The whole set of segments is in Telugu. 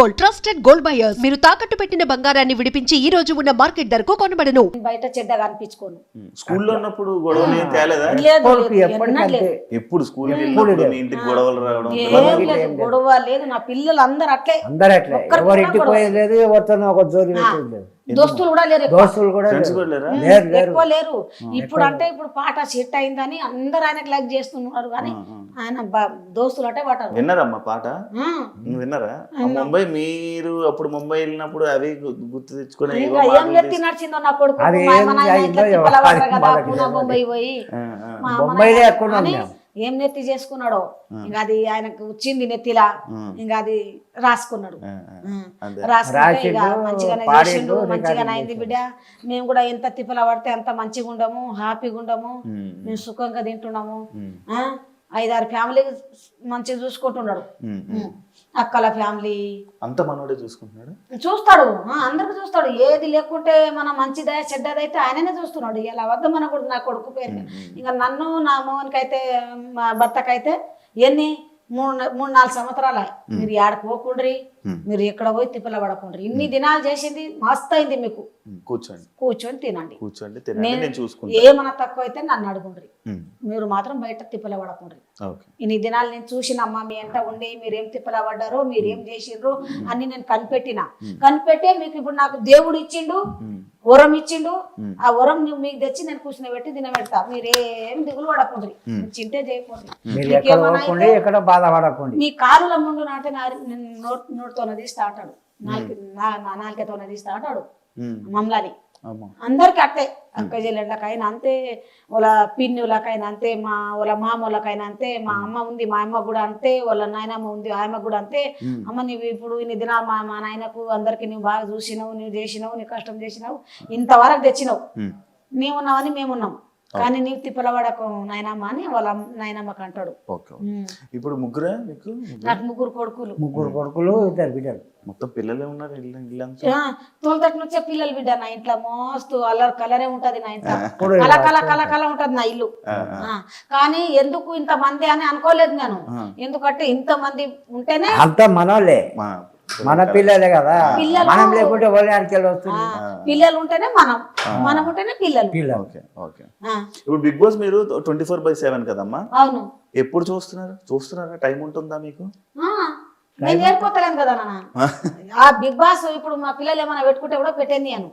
గోల్డ్ ట్రస్టెడ్ గోల్డ్ బయర్స్ మీరు తాకట్టు పెట్టిన బంగారాన్ని విడిపించి ఈ రోజు ఉన్న మార్కెట్ ధరకు కొనబడను. బయట చెడ్డగా అనిపించుకోను. స్కూల్లో ఉన్నప్పుడు గొడవలు ఏం తేలేదా? లేదు, ఎప్పుడు స్కూల్ మీ ఇంటికి గొడవలు రావడం ఏం లేదు, గొడవ లేదు. నా పిల్లలు అందరు అట్లే ఎవరి ఇంటికి పోయేది లేదు, ఎవరితో ఒక జోలి పెట్టేది లేదు. దోస్తులు కూడా లేరు, దోస్తులు కూడా ఎక్కువ లేరు. ఇప్పుడు అంటే ఇప్పుడు పాట సెట్ అయిందని అందరు ఆయనకు లైక్ చేస్తున్నారు, కానీ ఆయన దోస్తులు అంటే పట్టారు. విన్నారమ్మా పాట? విన్నారా? ముంబై మీరు అప్పుడు ముంబై వెళ్ళినప్పుడు అవి గుర్తు తెచ్చుకుని ఏం నెత్తి నడిచిందో నా కొడుకు ముంబై పోయి ఏం నెత్తి చేసుకున్నాడో, ఇంకా అది ఆయనకు వచ్చింది నెత్తిలా, ఇంకా అది రాసుకున్నాడు. రాసుకుంటే ఇక మంచిగానే చేసిండు, మంచిగానే అయింది బిడ్డ. మేము కూడా ఎంత తిప్పల పడితే అంత మంచిగా ఉండము, హ్యాపీగా ఉండము, మేము సుఖంగా తింటున్నాము. 5-6 ఫ్యామిలీ మంచిగా చూసుకుంటున్నాడు. అక్కల ఫ్యామిలీ అంత మనోడే చూసుకుంటున్నాడు, చూస్తాడు, అందరికి చూస్తాడు. ఏది లేకుంటే మన మంచిదా చెడ్డదైతే ఆయననే చూస్తున్నాడు. ఇలా వద్ద మన కొడుకు, నా కొడుకు పేరు. ఇంకా నన్ను, నా మోహన్కైతే, మా భర్తకైతే ఎన్ని 3-4 సంవత్సరాలు మీరు ఏడకు పోకుండ్రి, మీరు ఎక్కడ పోయి తిప్పల పడకుండ్రి. ఇన్ని దినాలు చేసింది మస్తు అయింది. మీకు కూర్చొని తినండి, ఏమన్నా తక్కువ అయితే నన్ను అడుగుండ్రి, మీరు మాత్రం బయట తిప్పల పడకుండ్రి. ఇన్ని దినాలు నేను చూసినమ్మా, మీ ఎంట ఉండి మీరేం తిప్పల పడ్డారో, మీరేం చేసిండ్రు అన్ని నేను కనిపెట్టే మీకు ఇప్పుడు నాకు దేవుడు ఇచ్చిండు, వరం ఇచ్చిండు. ఆ వరం నువ్వు మీకు తెచ్చి నేను కూర్చుని పెట్టి తినబెడతా. మీరేం దిగులు పడకుండ్రి, చింతే చేయకండి, మీ కాలుల ముందు నాటే నోటితోనే తీస్తా అంటాడు, నాలుకతోనే తీస్తా అంటాడు మమ్మల్ని. అందరికి అట్టే, అక్క చెల్లెళ్ళకైనా అంతే, వాళ్ళ పిన్నులకైనా అంతే, వాళ్ళ మామూలకైనా అంతే. మా అమ్మ ఉంది, మా అమ్మ కూడా అంతే, వాళ్ళ నాయనమ్మ ఉంది, ఆయమ్మ కూడా అంతే. అమ్మ నువ్వు ఇప్పుడు ఇన్ని దినాలు మా నాయనకు అందరికి నువ్వు బాగా చూసినావు, నువ్వు చేసినావు, నీ కష్టం చేసినావు, ఇంతవరకు తెచ్చినావు. మేమున్నామని మేమున్నాం, కానీ నీవు తిప్పలవాడకు నాయనమ్మ అని వాళ్ళ నాయనమ్మకి అంటాడు. ఇప్పుడు ముగ్గురే మీకు? నాకు 3 కొడుకులు, 2 బిడ్డలు. మొత్తం పిల్లలే ఉన్నారు? తోలుతట్టు నుంచే పిల్లలు బిడ్డ. నా ఇంట్లో మస్తు అల్లరి కలరే ఉంటది, నా ఇంట్లో కల ఉంటది నా ఇల్లు. కానీ ఎందుకు ఇంత మంది అని అనుకోలేదు నేను, ఎందుకంటే ఇంత మంది ఉంటేనే అంత మనోళ్ళే, మన పిల్లలే కదా. మనం లేకుంటే పిల్లలు ఉంటేనే మనం ఉంటేనే పిల్లలు. ఇప్పుడు బిగ్ బాస్ మీరు 24/7 కదమ్మా? అవును. ఎప్పుడు చూస్తున్నారా? టైం ఉంటుందా మీకు? నేను నేర్పోతలేను కదా నాన్న. ఆ బిగ్ బాస్ ఇప్పుడు మా పిల్లలు ఏమైనా పెట్టుకుంటే కూడా పెట్టేది నేను.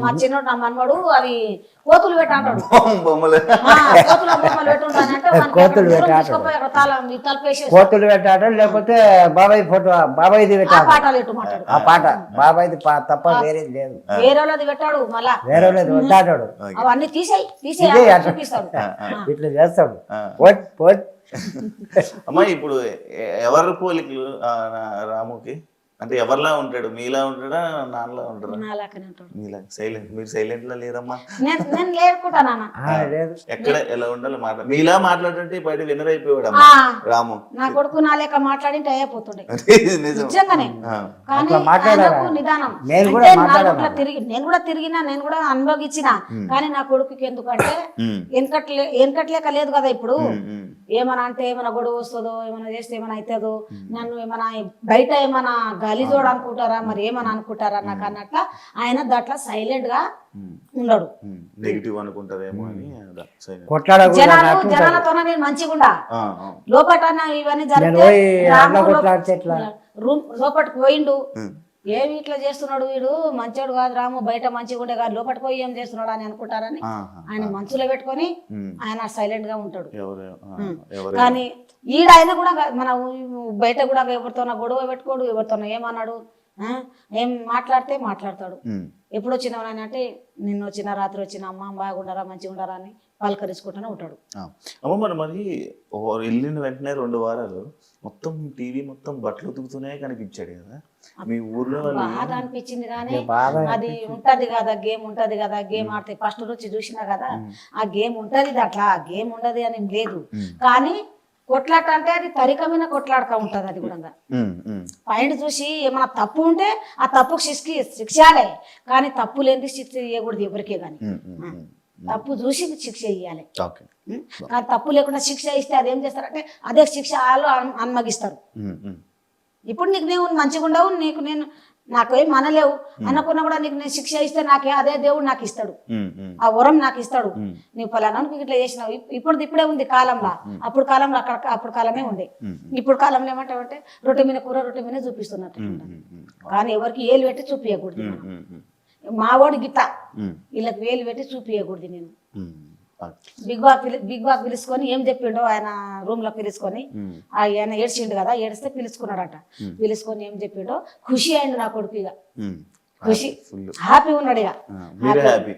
మా చిన్నోడు, నా మనవాడు అవి కోతులు పెట్టాడు, కోతులు పెట్టాడు, లేకపోతే బాబాయ్ ఫోటో, బాబాయ్ది పెట్టాడు. పాటలు ఎట్టు మాట్లాడు, ఆ పాట బాబాయ్ది తప్ప వేరేది లేదు. వేరే వాళ్ళది పెట్టాడు, మళ్ళా వేరే వాళ్ళది వద్దాడు. అవన్నీ తీసేయి చూపిస్తాడు, ఇట్లా చేస్తాడు. అమ్మా ఇప్పుడు ఎవరు పోలికలు రాముకి? అంటే ఎవరిలా ఉంటాడు? మీలా ఉంటాడా, నాన్నలా ఉంటాడా? మీలా సైలెంట్? మీరు సైలెంట్ లా లేదమ్మా. ఎక్కడ ఎలా ఉండాలి మీలా మాట్లాడుతుంటే బయట వినర్ అయిపోయాడు రాము. నా కొడుకు నా లేక మాట్లాడింటే అయిపోతుండే నిజంగానే. కానీ నిదానం నేను కూడా తిరిగినా, నేను కూడా అనుభవించిన. కానీ నా కొడుకుకి ఎందుకంటే వెనకట్లేక లేదు కదా. ఇప్పుడు ఏమన్నా అంటే ఏమైనా గొడవ వస్తుందో, ఏమైనా చేస్తే ఏమైనా అవుతుందో, నన్ను ఏమైనా బయట ఏమైనా గలీజోడు అనుకుంటారా, మరి ఏమని అనుకుంటారా నాకు అన్నట్ల ఆయన దాంట్లో సైలెంట్ గా ఉండడు. నెగిటివ్ అనుకుంటారేమో అని జనాలతో నేను మంచిగా ఉండా. లోపట ఇవన్నీ జరిగితే లోపలికి పోయిండు, ఏమి ఇట్లా చేస్తున్నాడు వీడు, మంచోడు కాదు రాము, బయట మంచిగా ఉండే కాదు, లోపలికి పోయి ఏం చేస్తున్నాడు అని అనుకుంటారని ఆయన మనసులో పెట్టుకొని ఆయన సైలెంట్ గా ఉంటాడు. కానీ ఈయన కూడా మన బయట కూడా ఎవరితో గొడవ పెట్టుకోడు, ఎవరితో ఏమన్నాడు, ఏం మాట్లాడితే మాట్లాడతాడు. ఎప్పుడు వచ్చినావు అంటే నిన్న వచ్చిన, రాత్రి వచ్చిన, అమ్మ బాగుండరా, మంచిగా ఉండరా అని పలకరించుకుంటూనే ఉంటాడు. అమ్మ మరి వెళ్ళిన వెంటనే 2 వారాలు మొత్తం టీవీ మొత్తం బట్టలు ఉతుకుతూనే కనిపించాడు కదా మీ ఊర్లో? బాధ అనిపించింది, కానీ అది ఉంటది కదా, గేమ్ ఉంటది కదా, గేమ్ ఆడితే ఫస్ట్ నుంచి చూసినా కదా, ఆ గేమ్ ఉంటది దాంట్లో, ఆ గేమ్ ఉండదు అని లేదు. కానీ కొట్లాట అంటే అది తరికమైన కొట్లాడక ఉంటది. అది కూడా పాయింట్ చూసి ఏమైనా తప్పు ఉంటే ఆ తప్పుకు శిక్షాలే, కానీ తప్పు లేని శిక్ష ఇవ్వకూడదు ఎవరికే. కానీ తప్పు చూసి శిక్ష ఇవ్వాలి, కానీ తప్పు లేకుండా శిక్ష ఇస్తే అదేం చేస్తారంటే అదే శిక్ష వాళ్ళు అన్మగిస్తారు. ఇప్పుడు నీకు నేను మంచిగా ఉండవు, నీకు నేను నాకేం మనలేవు అనుకున్నా కూడా నీకు నేను శిక్ష ఇస్తే నాకే అదే దేవుడు నాకు ఇస్తాడు, ఆ వరం నాకు ఇస్తాడు. నీవు ఫలానా ఇట్లా చేసినావు, ఇప్పుడే ఉంది కాలంలో, అప్పుడు కాలంలో అప్పుడు కాలమే ఉంది. ఇప్పుడు కాలంలో ఏమంటావంటే రొట్టె మీద కూర రొట్టె మీద చూపిస్తున్నట్టు. కానీ ఎవరికి ఏలు పెట్టి చూపించకూడదు. మావాడు గిట్ట వీళ్ళకి వేలు పెట్టి చూపించకూడదు. నేను బిగ్ బాస్ పిలుచుకొని ఏం చెప్పిండో ఆయన రూమ్ లో పిలుచుకొని, ఆయన ఏడ్చిండు కదా, ఏడిస్తే పిలుచుకున్నాడట. పిలుచుకొని ఏం చెప్పిండో ఖుషి అయిండు నా కొడుకు. ఇక ఖుషి హ్యాపీ ఉన్నాడు. ఇక మీరే హ్యాపీ.